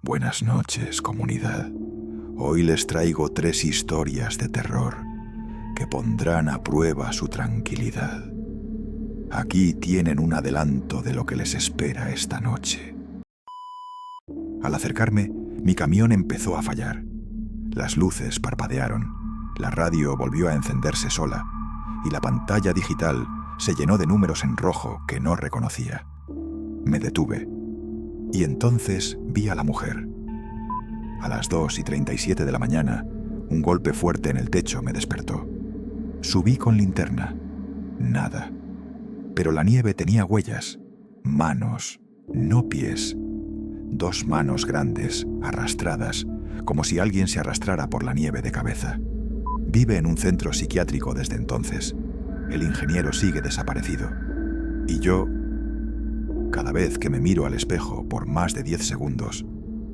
Buenas noches, comunidad. Hoy les traigo 3 historias de terror que pondrán a prueba su tranquilidad. Aquí tienen un adelanto de lo que les espera esta noche. Al acercarme, mi camión empezó a fallar. Las luces parpadearon, la radio volvió a encenderse sola y la pantalla digital se llenó de números en rojo que no reconocía. Me detuve y entonces vi a la mujer. A las 2:37 de la mañana, un golpe fuerte en el techo me despertó. Subí con linterna. Nada. Pero la nieve tenía huellas, manos, no pies. 2 manos grandes, arrastradas, como si alguien se arrastrara por la nieve de cabeza. Vive en un centro psiquiátrico desde entonces. El ingeniero sigue desaparecido. Y yo, cada vez que me miro al espejo por más de 10 segundos,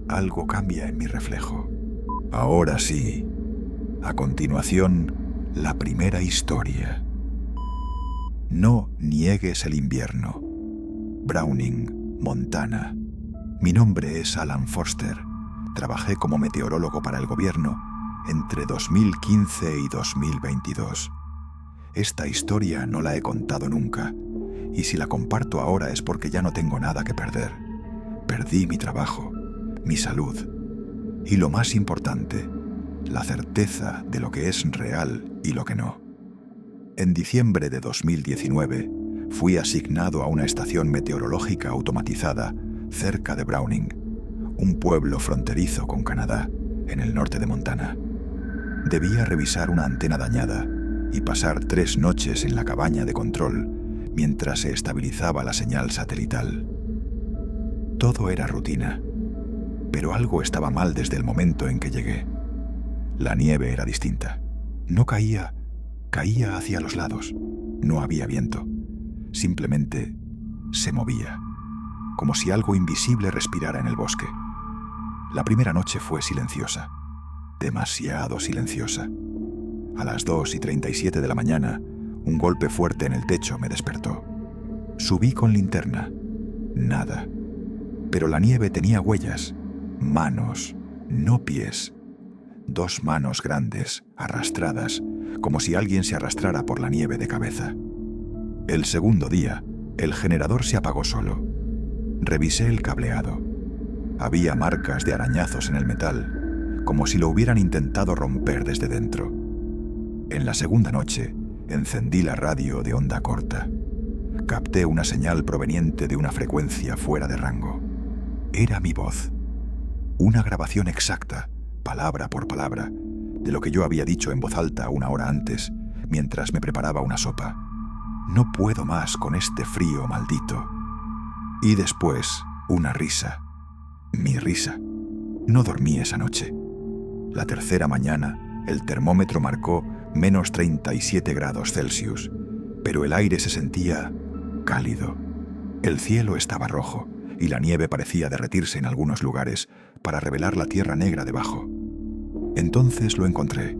algo cambia en mi reflejo. Ahora sí, a continuación, la primera historia. No niegues el invierno. Browning, Montana. Mi nombre es Alan Foster. Trabajé como meteorólogo para el gobierno entre 2015 y 2022. Esta historia no la he contado nunca, y si la comparto ahora es porque ya no tengo nada que perder. Perdí mi trabajo, mi salud y, lo más importante, la certeza de lo que es real y lo que no. En diciembre de 2019 fui asignado a una estación meteorológica automatizada cerca de Browning, un pueblo fronterizo con Canadá, en el norte de Montana. Debía revisar una antena dañada y pasar 3 noches en la cabaña de control mientras se estabilizaba la señal satelital. Todo era rutina, pero algo estaba mal desde el momento en que llegué. La nieve era distinta. No caía hacia los lados. No había viento. Simplemente se movía, como si algo invisible respirara en el bosque. La primera noche fue silenciosa, demasiado silenciosa. A las 2:37 de la mañana, un golpe fuerte en el techo me despertó. Subí con linterna. Nada. Pero la nieve tenía huellas, manos, no pies. 2 manos grandes, arrastradas, como si alguien se arrastrara por la nieve de cabeza. El segundo día, el generador se apagó solo. Revisé el cableado. Había marcas de arañazos en el metal, como si lo hubieran intentado romper desde dentro. En la segunda noche, encendí la radio de onda corta. Capté una señal proveniente de una frecuencia fuera de rango. Era mi voz. Una grabación exacta, palabra por palabra, de lo que yo había dicho en voz alta 1 hora antes, mientras me preparaba una sopa. No puedo más con este frío maldito. Y después, una risa. Mi risa. No dormí esa noche. La tercera mañana, el termómetro marcó -37 grados Celsius, pero el aire se sentía cálido. El cielo estaba rojo y la nieve parecía derretirse en algunos lugares para revelar la tierra negra debajo. Entonces lo encontré.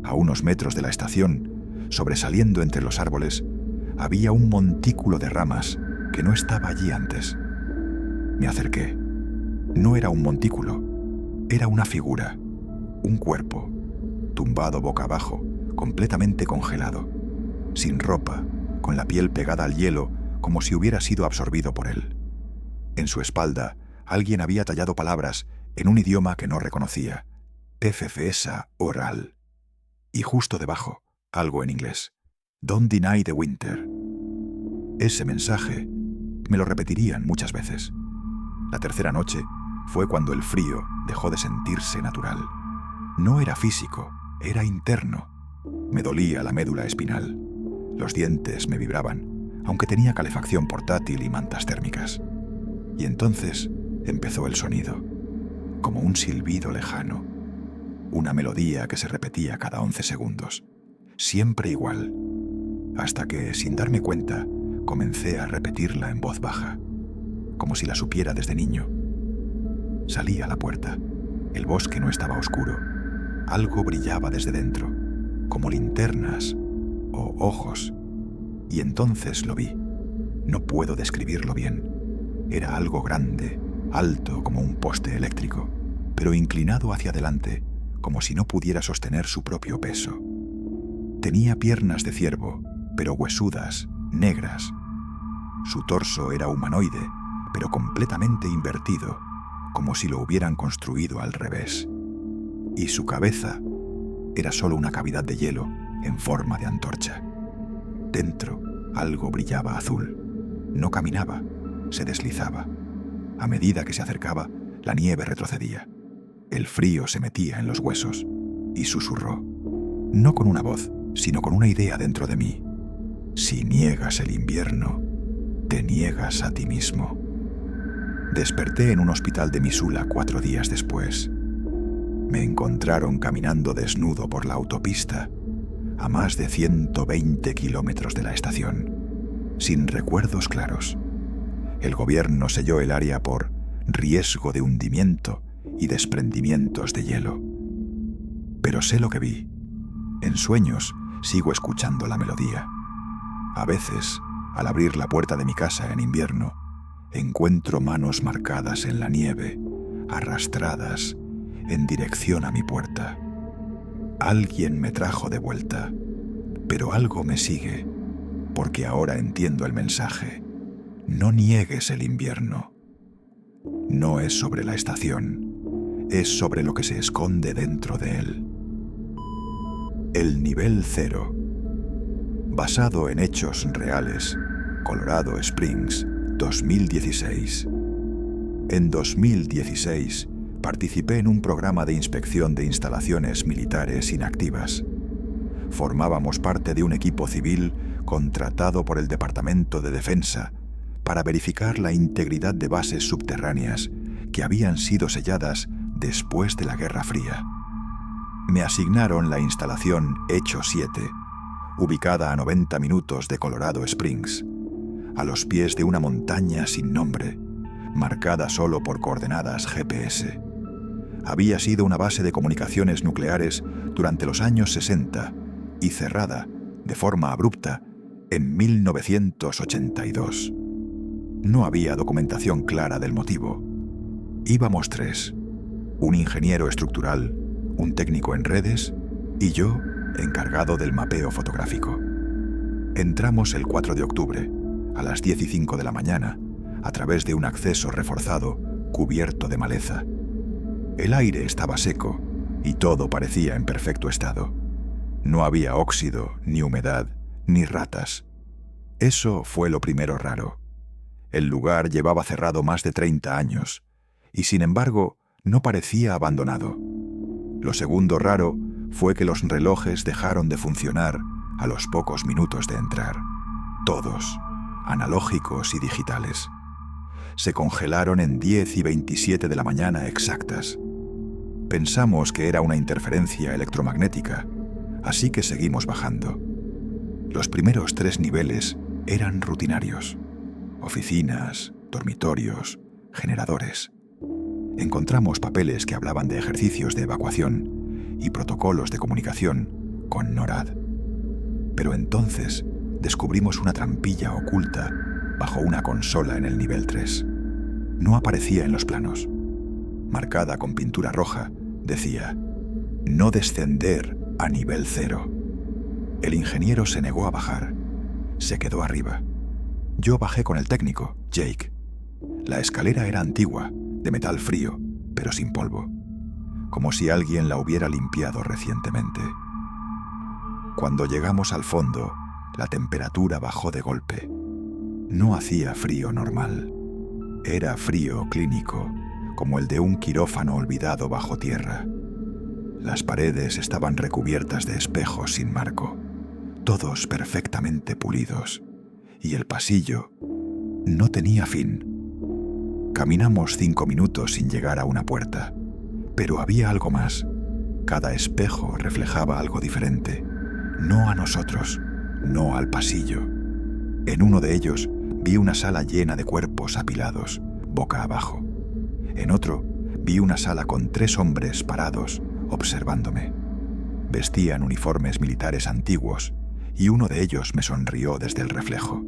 A unos metros de la estación, sobresaliendo entre los árboles, había un montículo de ramas que no estaba allí antes. Me acerqué. No era un montículo, era una figura, un cuerpo, tumbado boca abajo, completamente congelado, sin ropa, con la piel pegada al hielo como si hubiera sido absorbido por él. En su espalda, alguien había tallado palabras en un idioma que no reconocía. Efefesa oral. Y justo debajo, algo en inglés. Don't deny the winter. Ese mensaje me lo repetirían muchas veces. La tercera noche fue cuando el frío dejó de sentirse natural. No era físico, era interno. Me dolía la médula espinal. Los dientes me vibraban, aunque tenía calefacción portátil y mantas térmicas. Y entonces empezó el sonido, como un silbido lejano. Una melodía que se repetía cada 11 segundos. Siempre igual. Hasta que, sin darme cuenta, comencé a repetirla en voz baja, como si la supiera desde niño. Salí a la puerta. El bosque no estaba oscuro. Algo brillaba desde dentro, como linternas o ojos. Y entonces lo vi. No puedo describirlo bien. Era algo grande, alto como un poste eléctrico, pero inclinado hacia adelante, como si no pudiera sostener su propio peso. Tenía piernas de ciervo, pero huesudas, negras. Su torso era humanoide, pero completamente invertido, como si lo hubieran construido al revés. Y su cabeza era solo una cavidad de hielo en forma de antorcha. Dentro, algo brillaba azul. No caminaba, se deslizaba. A medida que se acercaba, la nieve retrocedía. El frío se metía en los huesos y susurró, no con una voz, sino con una idea dentro de mí. Si niegas el invierno, te niegas a ti mismo. Desperté en un hospital de Missoula 4 días después. Me encontraron caminando desnudo por la autopista, a más de 120 kilómetros de la estación, sin recuerdos claros. El gobierno selló el área por riesgo de hundimiento y desprendimientos de hielo. Pero sé lo que vi. En sueños sigo escuchando la melodía. A veces, al abrir la puerta de mi casa en invierno, encuentro manos marcadas en la nieve, arrastradas en dirección a mi puerta. Alguien me trajo de vuelta, pero algo me sigue, porque ahora entiendo el mensaje. No niegues el invierno. No es sobre la estación, es sobre lo que se esconde dentro de él. El nivel 0. Basado en hechos reales, Colorado Springs, 2016. En 2016, participé en un programa de inspección de instalaciones militares inactivas. Formábamos parte de un equipo civil contratado por el Departamento de Defensa para verificar la integridad de bases subterráneas que habían sido selladas después de la Guerra Fría. Me asignaron la instalación Hecho 7, ubicada a 90 minutos de Colorado Springs, a los pies de una montaña sin nombre, marcada solo por coordenadas GPS. Había sido una base de comunicaciones nucleares durante los años 60 y cerrada, de forma abrupta, en 1982. No había documentación clara del motivo. Íbamos 3, un ingeniero estructural, un técnico en redes y yo, encargado del mapeo fotográfico. Entramos el 4 de octubre, a las 10:05 de la mañana, a través de un acceso reforzado cubierto de maleza. El aire estaba seco y todo parecía en perfecto estado. No había óxido, ni humedad, ni ratas. Eso fue lo primero raro. El lugar llevaba cerrado más de 30 años y, sin embargo, no parecía abandonado. Lo segundo raro fue que los relojes dejaron de funcionar a los pocos minutos de entrar. Todos, analógicos y digitales. Se congelaron en 10 y 27 de la mañana exactas. Pensamos que era una interferencia electromagnética, así que seguimos bajando. Los primeros 3 niveles eran rutinarios. Oficinas, dormitorios, generadores. Encontramos papeles que hablaban de ejercicios de evacuación y protocolos de comunicación con NORAD. Pero entonces descubrimos una trampilla oculta bajo una consola en el nivel 3. No aparecía en los planos. Marcada con pintura roja, decía: no descender a nivel 0. El ingeniero se negó a bajar. Se quedó arriba. Yo bajé con el técnico, Jake. La escalera era antigua, de metal frío, pero sin polvo, como si alguien la hubiera limpiado recientemente. Cuando llegamos al fondo, la temperatura bajó de golpe. No hacía frío normal. Era frío clínico, como el de un quirófano olvidado bajo tierra. Las paredes estaban recubiertas de espejos sin marco, todos perfectamente pulidos, y el pasillo no tenía fin. Caminamos 5 minutos sin llegar a una puerta, pero había algo más. Cada espejo reflejaba algo diferente, no a nosotros, no al pasillo. En uno de ellos vi una sala llena de cuerpos apilados, boca abajo. En otro vi una sala con 3 hombres parados, observándome. Vestían uniformes militares antiguos y uno de ellos me sonrió desde el reflejo.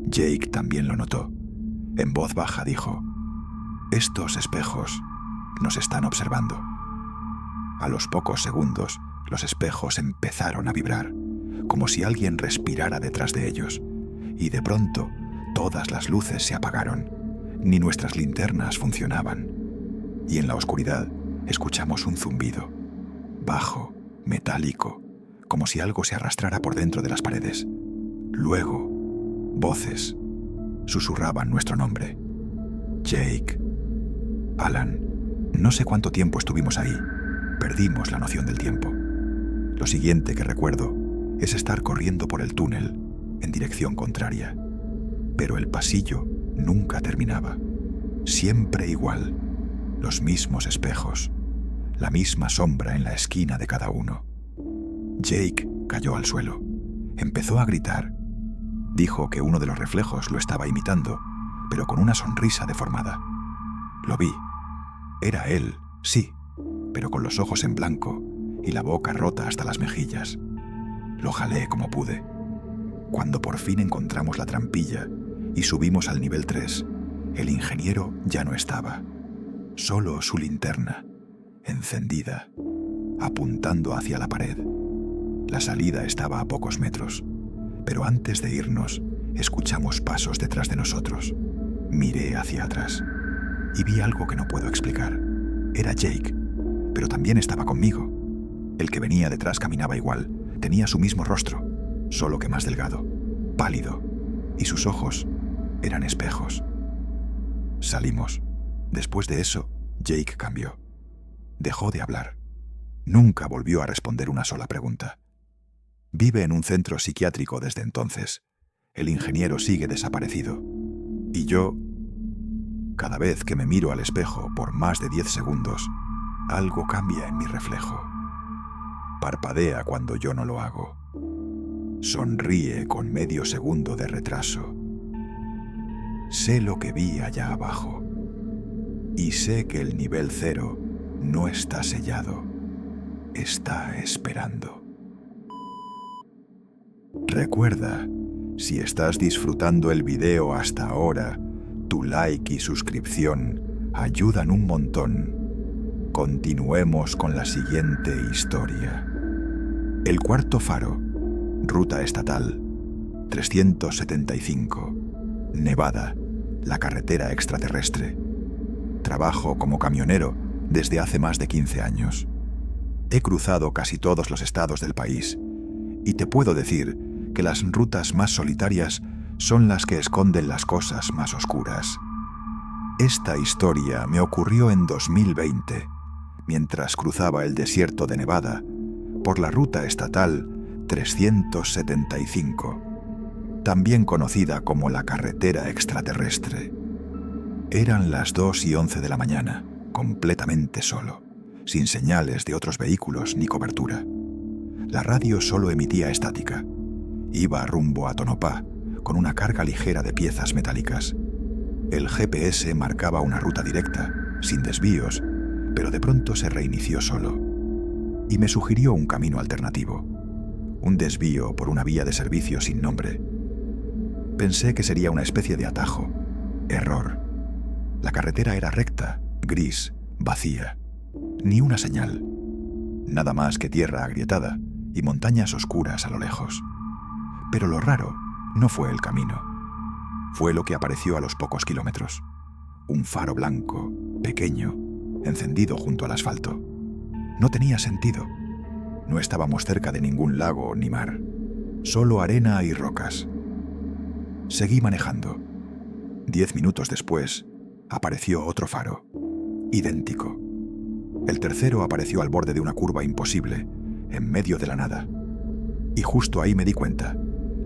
Jake también lo notó. En voz baja dijo: Estos espejos nos están observando. A los pocos segundos, los espejos empezaron a vibrar, como si alguien respirara detrás de ellos, y de pronto todas las luces se apagaron, ni nuestras linternas funcionaban, y en la oscuridad escuchamos un zumbido, bajo, metálico, como si algo se arrastrara por dentro de las paredes. Luego, voces susurraban nuestro nombre. Jake, Alan. No sé cuánto tiempo estuvimos ahí. Perdimos la noción del tiempo. Lo siguiente que recuerdo es estar corriendo por el túnel en dirección contraria. Pero el pasillo nunca terminaba. Siempre igual. Los mismos espejos. La misma sombra en la esquina de cada uno. Jake cayó al suelo. Empezó a gritar. Dijo que uno de los reflejos lo estaba imitando, pero con una sonrisa deformada. Lo vi. Era él, sí, pero con los ojos en blanco y la boca rota hasta las mejillas. Lo jalé como pude. Cuando por fin encontramos la trampilla y subimos al nivel 3, el ingeniero ya no estaba. Solo su linterna, encendida, apuntando hacia la pared. La salida estaba a pocos metros, pero antes de irnos, escuchamos pasos detrás de nosotros. Miré hacia atrás y vi algo que no puedo explicar. Era Jake, pero también estaba conmigo. El que venía detrás caminaba igual, tenía su mismo rostro, solo que más delgado, pálido, y sus ojos eran espejos. Salimos. Después de eso, Jake cambió. Dejó de hablar. Nunca volvió a responder una sola pregunta. Vive en un centro psiquiátrico desde entonces. El ingeniero sigue desaparecido. Y yo, cada vez que me miro al espejo por más de 10 segundos, algo cambia en mi reflejo. Parpadea cuando yo no lo hago. Sonríe con medio segundo de retraso. Sé lo que vi allá abajo. Y sé que el nivel 0 no está sellado. Está esperando. Recuerda, si estás disfrutando el video hasta ahora, tu like y suscripción ayudan un montón. Continuemos con la siguiente historia. El cuarto faro, ruta estatal 375, Nevada, la carretera extraterrestre. Trabajo como camionero desde hace más de 15 años. He cruzado casi todos los estados del país y te puedo decir que las rutas más solitarias son las que esconden las cosas más oscuras. Esta historia me ocurrió en 2020, mientras cruzaba el desierto de Nevada por la ruta estatal 375, también conocida como la carretera extraterrestre. Eran las 2:11 de la mañana, completamente solo, sin señales de otros vehículos ni cobertura. La radio solo emitía estática. Iba rumbo a Tonopah, con una carga ligera de piezas metálicas. El GPS marcaba una ruta directa, sin desvíos, pero de pronto se reinició solo. Y me sugirió un camino alternativo, un desvío por una vía de servicio sin nombre. Pensé que sería una especie de atajo. Error. La carretera era recta, gris, vacía. Ni una señal. Nada más que tierra agrietada y montañas oscuras a lo lejos. Pero lo raro no fue el camino. Fue lo que apareció a los pocos kilómetros. Un faro blanco, pequeño, encendido junto al asfalto. No tenía sentido. No estábamos cerca de ningún lago ni mar. Solo arena y rocas. Seguí manejando. 10 minutos después, apareció otro faro. Idéntico. El tercero apareció al borde de una curva imposible, en medio de la nada. Y justo ahí me di cuenta.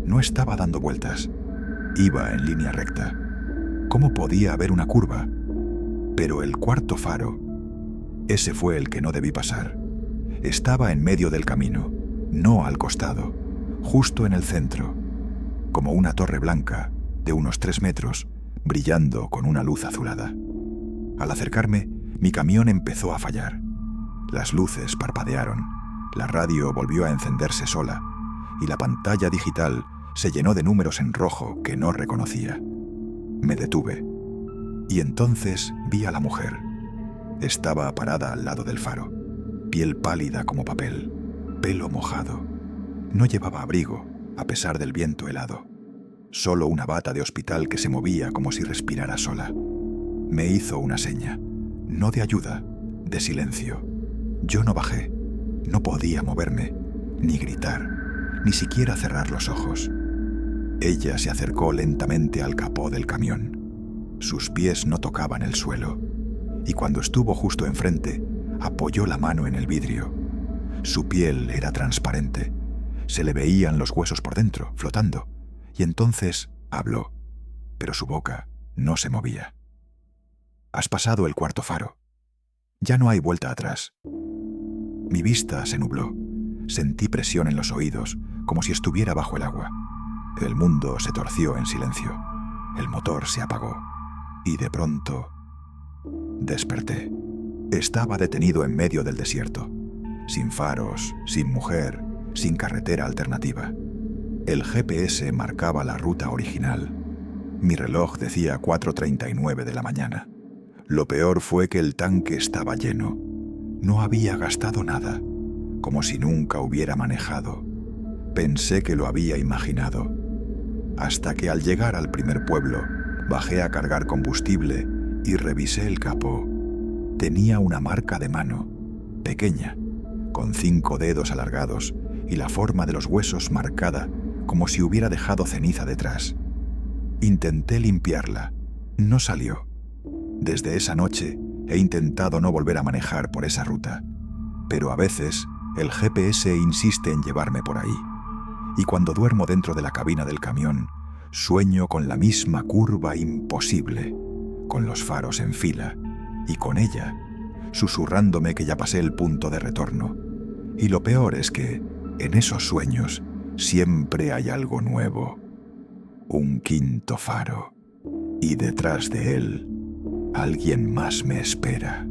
No estaba dando vueltas. Iba en línea recta. ¿Cómo podía haber una curva? Pero el cuarto faro, ese fue el que no debí pasar. Estaba en medio del camino, no al costado, justo en el centro, como una torre blanca de unos 3 metros, brillando con una luz azulada. Al acercarme, mi camión empezó a fallar. Las luces parpadearon, la radio volvió a encenderse sola y la pantalla digital se llenó de números en rojo que no reconocía. Me detuve. Y entonces vi a la mujer. Estaba parada al lado del faro, piel pálida como papel, pelo mojado. No llevaba abrigo, a pesar del viento helado. Solo una bata de hospital que se movía como si respirara sola. Me hizo una seña, no de ayuda, de silencio. Yo no bajé, no podía moverme, ni gritar, ni siquiera cerrar los ojos. Ella se acercó lentamente al capó del camión. Sus pies no tocaban el suelo, y cuando estuvo justo enfrente, apoyó la mano en el vidrio. Su piel era transparente, se le veían los huesos por dentro, flotando, y entonces habló, pero su boca no se movía. Has pasado el cuarto faro. Ya no hay vuelta atrás. Mi vista se nubló. Sentí presión en los oídos, como si estuviera bajo el agua. El mundo se torció en silencio. El motor se apagó. Y de pronto desperté. Estaba detenido en medio del desierto, sin faros, sin mujer, sin carretera alternativa. El GPS marcaba la ruta original. Mi reloj decía 4:39 de la mañana. Lo peor fue que el tanque estaba lleno. No había gastado nada, como si nunca hubiera manejado. Pensé que lo había imaginado. Hasta que al llegar al primer pueblo, bajé a cargar combustible y revisé el capó. Tenía una marca de mano, pequeña, con 5 dedos alargados y la forma de los huesos marcada como si hubiera dejado ceniza detrás. Intenté limpiarla. No salió. Desde esa noche he intentado no volver a manejar por esa ruta, pero a veces el GPS insiste en llevarme por ahí. Y cuando duermo dentro de la cabina del camión, sueño con la misma curva imposible, con los faros en fila, y con ella, susurrándome que ya pasé el punto de retorno. Y lo peor es que, en esos sueños, siempre hay algo nuevo. Un quinto faro. Y detrás de él, alguien más me espera.